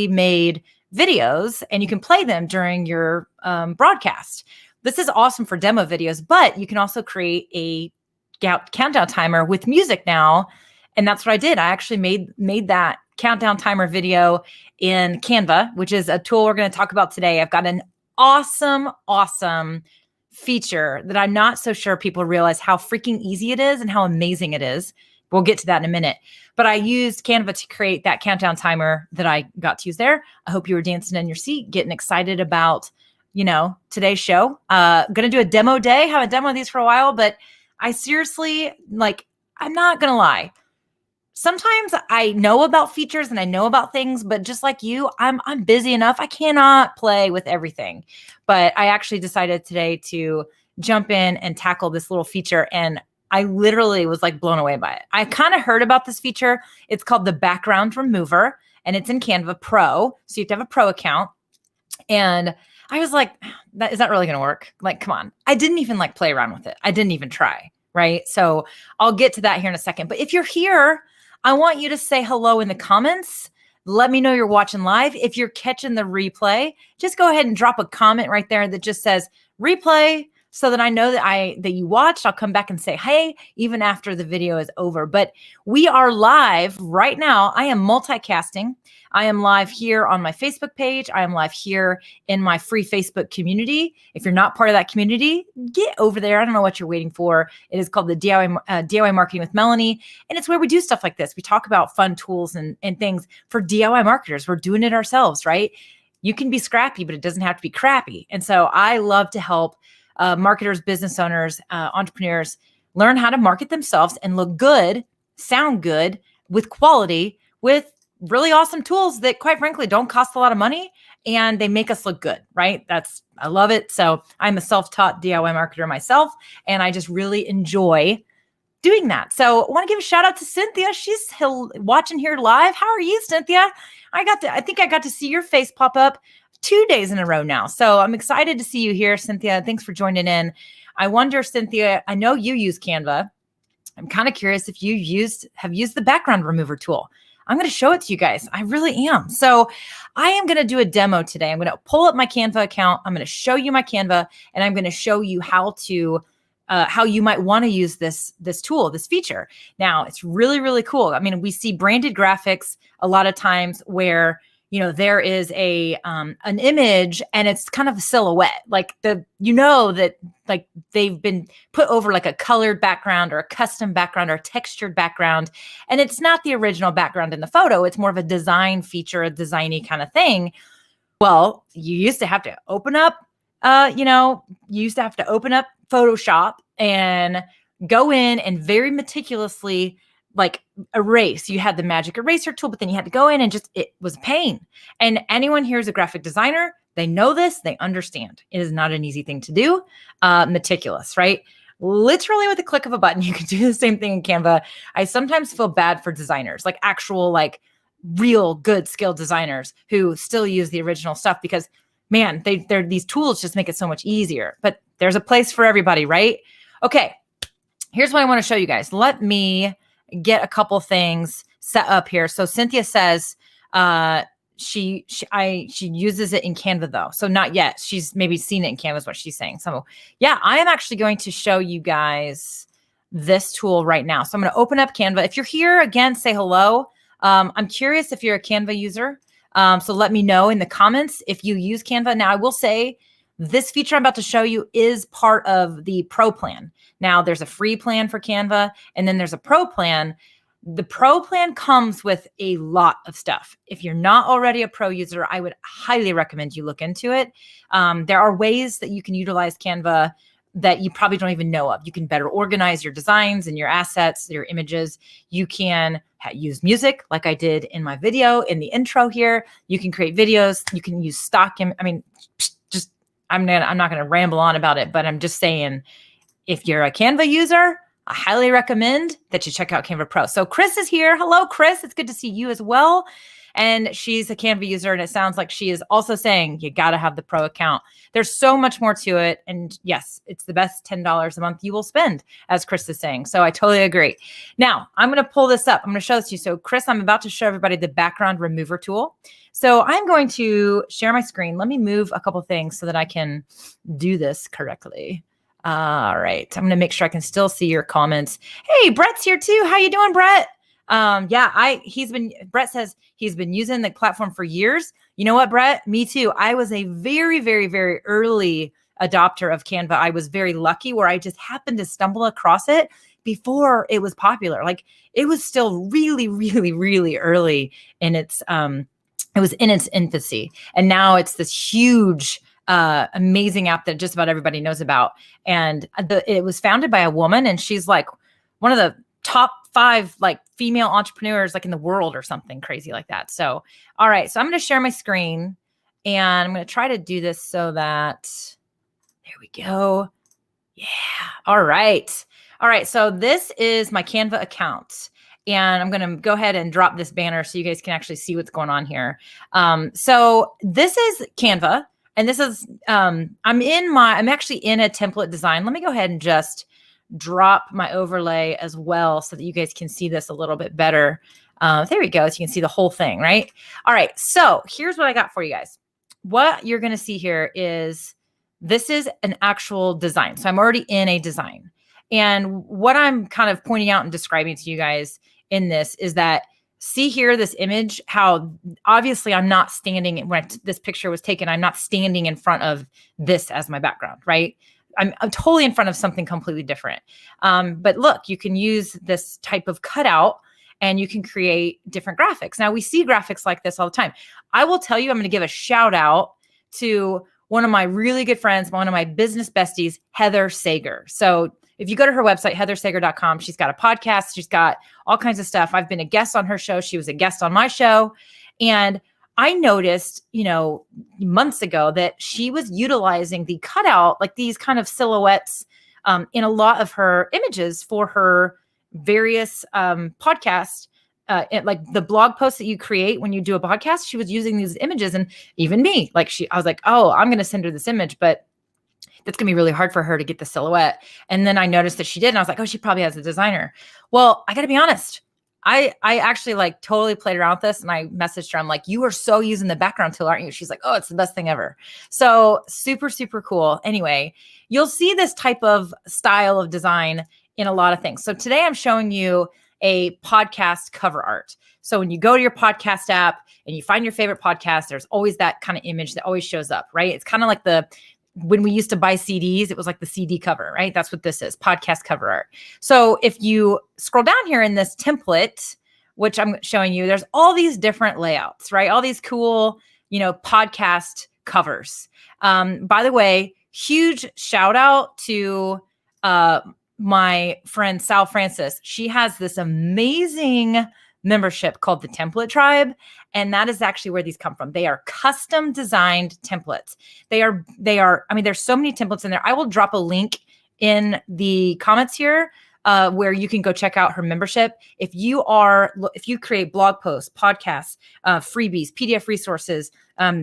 made videos and you can play them during your broadcast. This is awesome for demo videos, but you can also create a countdown timer with music now. And that's what I did. I actually made that countdown timer video in Canva, which is a tool we're going to talk about today. I've got an awesome feature that I'm not so sure people realize how freaking easy it is and how amazing it is. We'll get to that in a minute. But I used Canva to create that countdown timer that I got to use there. I hope you were dancing in your seat, getting excited about, today's show. Going to do a demo day. Haven't demoed these for a while, but I seriously, I'm not going to lie. Sometimes I know about features and I know about things, but just like you, I'm busy enough. I cannot play with everything. But I actually decided today to jump in and tackle this little feature, and I literally was blown away by it. I kind of heard about this feature. It's called the background remover, and it's in Canva Pro. So you have to have a pro account. And I was like, is that really going to work? Come on. I didn't even play around with it. I didn't even try. Right. So I'll get to that here in a second. But if you're here, I want you to say hello in the comments. Let me know you're watching live. If you're catching the replay, just go ahead and drop a comment right there that just says replay, so that I know that you watched. I'll come back and say, hey, even after the video is over. But we are live right now. I am multicasting. I am live here on my Facebook page. I am live here in my free Facebook community. If you're not part of that community, get over there. I don't know what you're waiting for. It is called the DIY Marketing with Melanie. And it's where we do stuff like this. We talk about fun tools and things for DIY marketers. We're doing it ourselves, right? You can be scrappy, but it doesn't have to be crappy. And so I love to help marketers, business owners, entrepreneurs learn how to market themselves and look good, sound good, with quality, with really awesome tools that, quite frankly, don't cost a lot of money and they make us look good, right? I love it. So I'm a self-taught DIY marketer myself, and I just really enjoy doing that. So I want to give a shout out to Cynthia. She's watching here live. How are you, Cynthia? I think I got to see your face pop up 2 days in a row now. So I'm excited to see you here, Cynthia. Thanks for joining in. I wonder, Cynthia, I know you use Canva. I'm kind of curious if you have used the background remover tool. I'm going to show it to you guys. I really am. So I am going to do a demo today. I'm going to pull up my Canva account. I'm going to show you my Canva, and I'm going to show you how you might want to use this tool, this feature. Now, it's really, really cool. I mean, we see branded graphics a lot of times where there is an image and it's kind of a silhouette, that they've been put over a colored background or a custom background or a textured background. And it's not the original background in the photo. It's more of a design feature, a designy kind of thing. Well, you used to have to open up, Photoshop and go in and very meticulously erase. You had the magic eraser tool, but then you had to go in and it was a pain. And anyone here is a graphic designer. They know this, they understand. It is not an easy thing to do. Meticulous, right? Literally with a click of a button, you can do the same thing in Canva. I sometimes feel bad for designers, actual, real good skilled designers who still use the original stuff, because man, these tools just make it so much easier. But there's a place for everybody, right? Okay, here's what I want to show you guys. Let me get a couple things set up here. So Cynthia says she uses it in Canva though. So not yet. She's maybe seen it in Canva is what she's saying. So yeah, I am actually going to show you guys this tool right now. So I'm going to open up Canva. If you're here, again, say hello. I'm curious if you're a Canva user. So let me know in the comments if you use Canva. Now I will say this feature I'm about to show you is part of the Pro plan. Now there's a free plan for Canva, and then there's a Pro plan. The Pro plan comes with a lot of stuff. If you're not already a Pro user, I would highly recommend you look into it. There are ways that you can utilize Canva that you probably don't even know of. You can better organize your designs and your assets, your images. You can use music like I did in my video in the intro here. You can create videos. You can use stock. I'm not going to ramble on about it, but I'm just saying, if you're a Canva user, I highly recommend that you check out Canva Pro. So Chris is here. Hello, Chris. It's good to see you as well. And she's a Canva user, and it sounds like she is also saying you got to have the pro account. There's so much more to it. And yes, it's the best $10 a month you will spend, as Chris is saying. So I totally agree. Now I'm going to pull this up. I'm going to show this to you. So Chris, I'm about to show everybody the background remover tool. So I'm going to share my screen. Let me move a couple things so that I can do this correctly. All right. I'm going to make sure I can still see your comments. Hey, Brett's here too. How you doing, Brett? Brett says he's been using the platform for years. You know what, Brett? Me too. I was a very, very, very early adopter of Canva. I was very lucky where I just happened to stumble across it before it was popular. Like it was still really, really, really early in its, it was in its infancy. And now it's this huge, amazing app that just about everybody knows about. And it was founded by a woman, and she's like one of the top 5 like female entrepreneurs like in the world or something crazy like that. So, all right. So I'm going to share my screen, and I'm going to try to do this so that there we go. Yeah. All right. All right. So this is my Canva account. And I'm going to go ahead and drop this banner so you guys can actually see what's going on here. So this is Canva, and this is, I'm actually in a template design. Let me go ahead and just drop my overlay as well so that you guys can see this a little bit better. There we go. So you can see the whole thing, right? All right. So here's what I got for you guys. What you're going to see here is this is an actual design. So I'm already in a design. And what I'm kind of pointing out and describing to you guys in this is that, see here, this image, how obviously I'm not standing when this picture was taken, I'm not standing in front of this as my background, right? I'm totally in front of something completely different. But look, you can use this type of cutout and you can create different graphics. Now we see graphics like this all the time. I will tell you, I'm going to give a shout out to one of my really good friends, one of my business besties, Heather Sager. So if you go to her website, heathersager.com, she's got a podcast. She's got all kinds of stuff. I've been a guest on her show. She was a guest on my show. And I noticed, months ago that she was utilizing the cutout, like these kind of silhouettes in a lot of her images for her various podcasts. Like the blog posts that you create when you do a podcast, she was using these images. And even me, I was like, oh, I'm going to send her this image, but that's going to be really hard for her to get the silhouette. And then I noticed that she did. And I was like, oh, she probably has a designer. Well, I got to be honest. I actually like totally played around with this, and I messaged her. I'm like, you are so using the background tool, aren't you? She's like, oh, it's the best thing ever. So super, super cool. Anyway, you'll see this type of style of design in a lot of things. So today I'm showing you a podcast cover art. So when you go to your podcast app and you find your favorite podcast, there's always that kind of image that always shows up, right? It's kind of like when we used to buy CDs, it was like the CD cover, right? That's what this is, podcast cover art. So if you scroll down here in this template, which I'm showing you, there's all these different layouts, right? All these cool, podcast covers. By the way, huge shout out to my friend Sal Francis. She has this amazing membership called the Template Tribe. And that is actually where these come from. They are custom designed templates. They are, there's so many templates in there. I will drop a link in the comments here where you can go check out her membership. If you create blog posts, podcasts, freebies, PDF resources,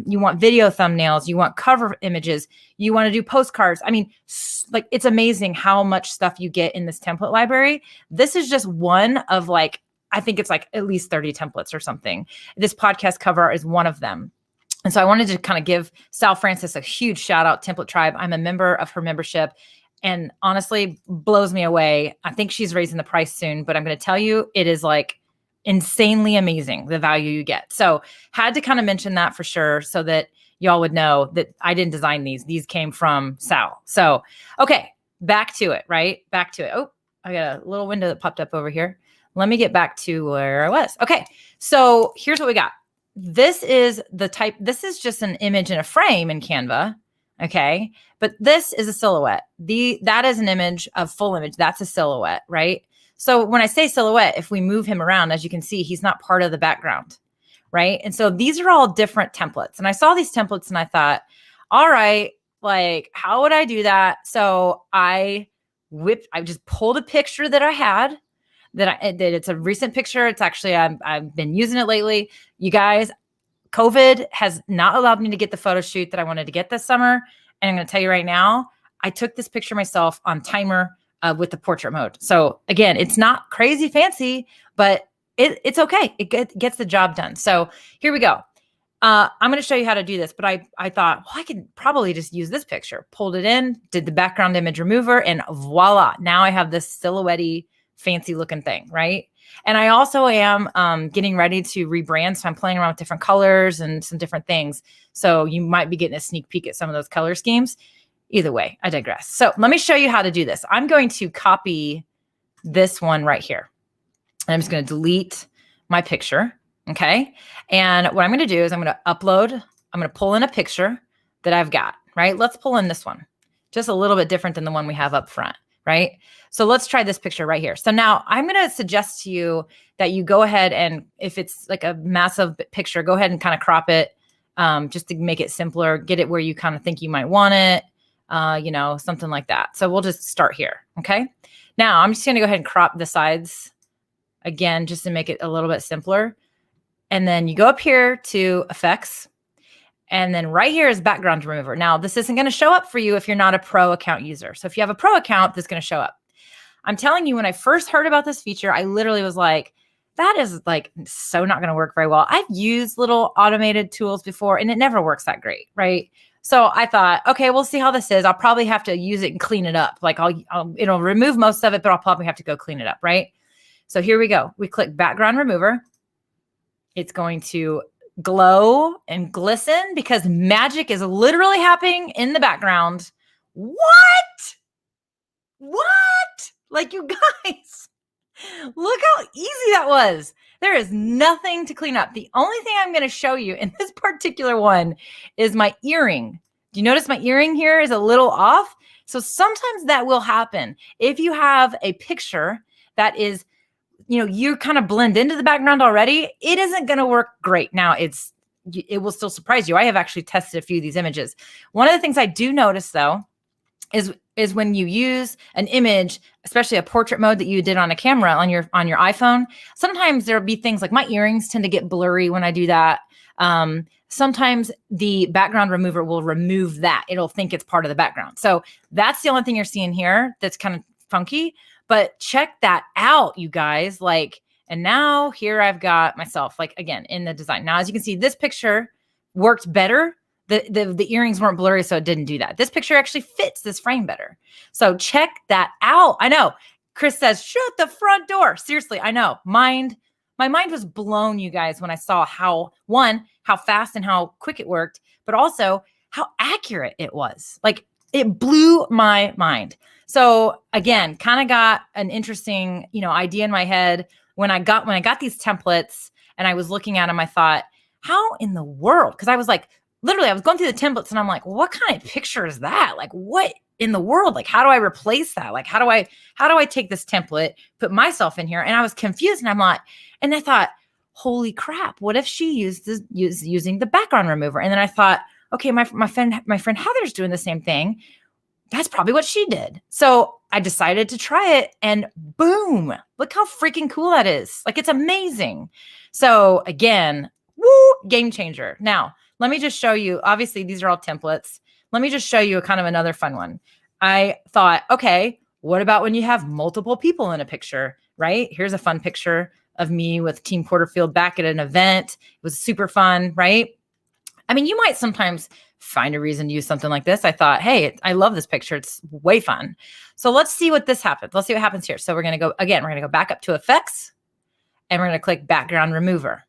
you want video thumbnails, you want cover images, you want to do postcards. It's amazing how much stuff you get in this template library. This is just one of I think it's at least 30 templates or something. This podcast cover art is one of them. And so I wanted to kind of give Sal Francis a huge shout out, Template Tribe. I'm a member of her membership, and honestly blows me away. I think she's raising the price soon, but I'm going to tell you, it is insanely amazing, the value you get. So had to kind of mention that for sure so that y'all would know that I didn't design these. These came from Sal. So, okay, back to it, right? Back to it. Oh, I got a little window that popped up over here. Let me get back to where I was. Okay, so here's what we got. This is just an image in a frame in Canva, okay? But this is a silhouette. That is an image, a full image. That's a silhouette, right? So when I say silhouette, if we move him around, as you can see, he's not part of the background, right? And so these are all different templates. And I saw these templates and I thought, all right, how would I do that? So I just pulled a picture that I had that it's a recent picture. It's actually, I've been using it lately. You guys, COVID has not allowed me to get the photo shoot that I wanted to get this summer. And I'm going to tell you right now, I took this picture myself on timer with the portrait mode. So again, it's not crazy fancy, but it's okay. It gets the job done. So here we go. I'm going to show you how to do this, but I thought, well, I could probably just use this picture, pulled it in, did the background image remover, and voila. Now I have this silhouette-y, fancy looking thing, right? And I also am getting ready to rebrand. So I'm playing around with different colors and some different things. So you might be getting a sneak peek at some of those color schemes. Either way, I digress. So let me show you how to do this. I'm going to copy this one right here. And I'm just going to delete my picture. Okay. And what I'm going to do is I'm going to upload, I'm going to pull in a picture that I've got, right? Let's pull in this one, just a little bit different than the one we have up front, right? So let's try this picture right here. So now I'm going to suggest to you that you go ahead and if it's like a massive picture, go ahead and kind of crop it just to make it simpler, get it where you kind of think you might want it, something like that. So we'll just start here. Okay. Now I'm just going to go ahead and crop the sides again, just to make it a little bit simpler. And then you go up here to effects. And then right here is background remover. Now, this isn't going to show up for you if you're not a pro account user. So if you have a pro account, this is going to show up. I'm telling you, when I first heard about this feature, I literally was like, that is like so not going to work very well. I've used little automated tools before and it never works that great, right? So I thought, okay, we'll see how this is. I'll probably have to use it and clean it up. Like it'll remove most of it, but I'll probably have to go clean it up, right? So here we go. We click background remover. It's going to glow and glisten because magic is literally happening in the background. What? Like, you guys, look how easy that was. There is nothing to clean up. The only thing I'm going to show you in this particular one is my earring. Do you notice my earring here is a little off? So sometimes that will happen. If you have a picture that is, you kind of blend into the background already, it isn't going to work great. Now it will still surprise you. I have actually tested a few of these images. One of the things I do notice though, is when you use an image, especially a portrait mode that you did on a camera on your iPhone, sometimes there'll be things like my earrings tend to get blurry when I do that. Sometimes the background remover will remove that. It'll think it's part of the background. So that's the only thing you're seeing here that's kind of funky. But check that out, you guys. And now here I've got myself, again, in the design. Now, as you can see, this picture worked better. The earrings weren't blurry, so it didn't do that. This picture actually fits this frame better. So check that out. I know. Chris says, shut the front door. Seriously, I know. My mind was blown, you guys, when I saw how fast and how quick it worked, but also how accurate it was. It blew my mind. So again, kind of got an interesting, idea in my head when I got these templates and I was looking at them. I thought, how in the world? Because I was literally, I was going through the templates and I'm like, well, what kind of picture is that? What in the world? How do I replace that? How do I take this template, put myself in here? And I was confused and I thought, holy crap, what if she using the background remover? And then I thought, okay, my friend Heather's doing the same thing. That's probably what she did. So I decided to try it and boom, look how freaking cool that is. It's amazing. So again, woo, game changer. Now, let me just show you, obviously these are all templates. Let me just show you kind of another fun one. I thought, okay, what about when you have multiple people in a picture, right? Here's a fun picture of me with Team Porterfield back at an event. It was super fun, right? I mean, you might sometimes find a reason to use something like this. I thought, hey, I love this picture. It's way fun. So let's see what this happens. Let's see what happens here. So we're going to go back up to effects and we're going to click background remover.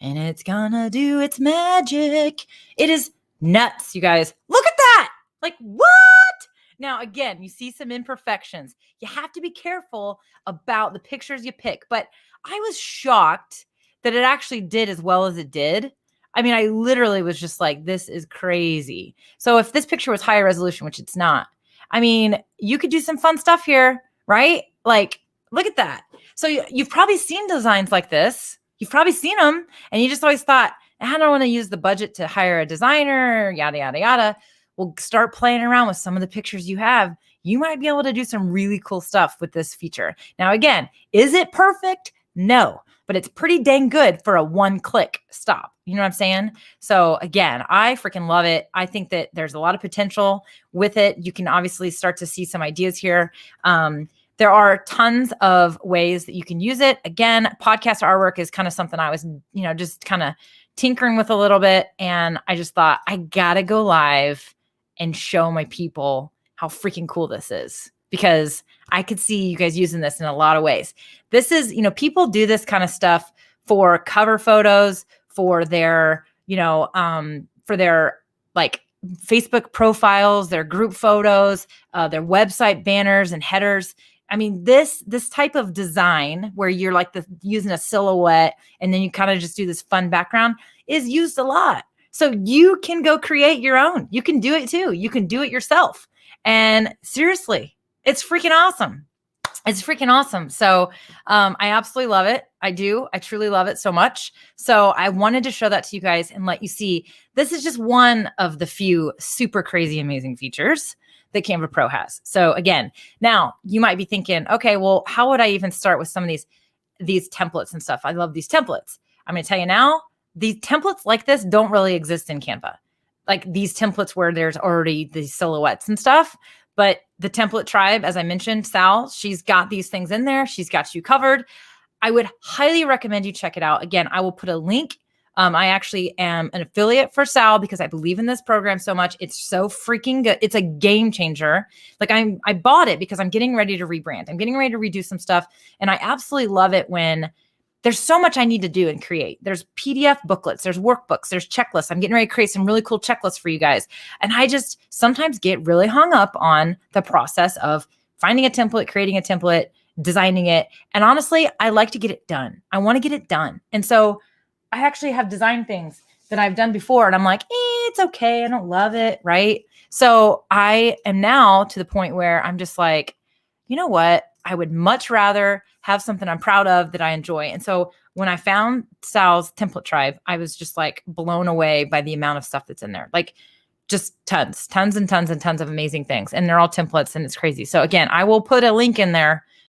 And it's gonna do its magic. It is nuts, you guys. Look at that. What? Now, again, you see some imperfections. You have to be careful about the pictures you pick. But I was shocked that it actually did as well as it did. I mean, I literally was just like, this is crazy. So if this picture was higher resolution, which it's not, I mean, you could do some fun stuff here, right? Look at that. So you've probably seen designs like this. You've probably seen them and you just always thought, I don't want to use the budget to hire a designer, yada, yada, yada. Well, start playing around with some of the pictures you have. you might be able to do some really cool stuff with this feature. Now, again, is it perfect? No, but it's pretty dang good for a one-click stop. You know what I'm saying? So again, I freaking love it. I think that there's a lot of potential with it. You can obviously start to see some ideas here. There are tons of ways that you can use it. Again, podcast artwork is kind of something I was, just kind of tinkering with a little bit. And I just thought, I gotta go live and show my people how freaking cool this is, because I could see you guys using this in a lot of ways. This is, people do this kind of stuff for cover photos, for their, for their like Facebook profiles, their group photos, their website banners and headers. I mean, this type of design where you're like using a silhouette and then you kind of just do this fun background is used a lot. So you can go create your own. You can do it too. You can do it yourself. And seriously, it's freaking awesome. It's freaking awesome. So I absolutely love it. I do. I truly love it so much. So I wanted to show that to you guys and let you see this is just one of the few super crazy, amazing features that Canva Pro has. So again, now you might be thinking, okay, well, how would I even start with some of these templates and stuff? I love these templates. I'm going to tell you now, these templates like this don't really exist in Canva. Like these templates where there's already these silhouettes and stuff. But the template tribe, as I mentioned, Sal, she's got these things in there. She's got you covered. I would highly recommend you check it out. Again, I will put a link. I actually am an affiliate for Sal because I believe in this program so much. It's so freaking good. It's a game changer. Like I bought it because I'm getting ready to rebrand. I'm getting ready to redo some stuff. And I absolutely love it when there's so much I need to do and create. There's PDF booklets, there's workbooks, there's checklists. I'm getting ready to create some really cool checklists for you guys. And I just sometimes get really hung up on the process of finding a template, creating a template, designing it. And honestly, I like to get it done. I want to get it done. And so I actually have designed things that I've done before and I'm like, it's okay. I don't love it. Right. So I am now to the point where I'm just like, you know what? I would much rather have something I'm proud of that I enjoy. And so when I found Sal's template tribe, I was just like blown away by the amount of stuff that's in there. Like just tons and tons and tons of amazing things. And they're all templates and it's crazy. So again, I will put a link in there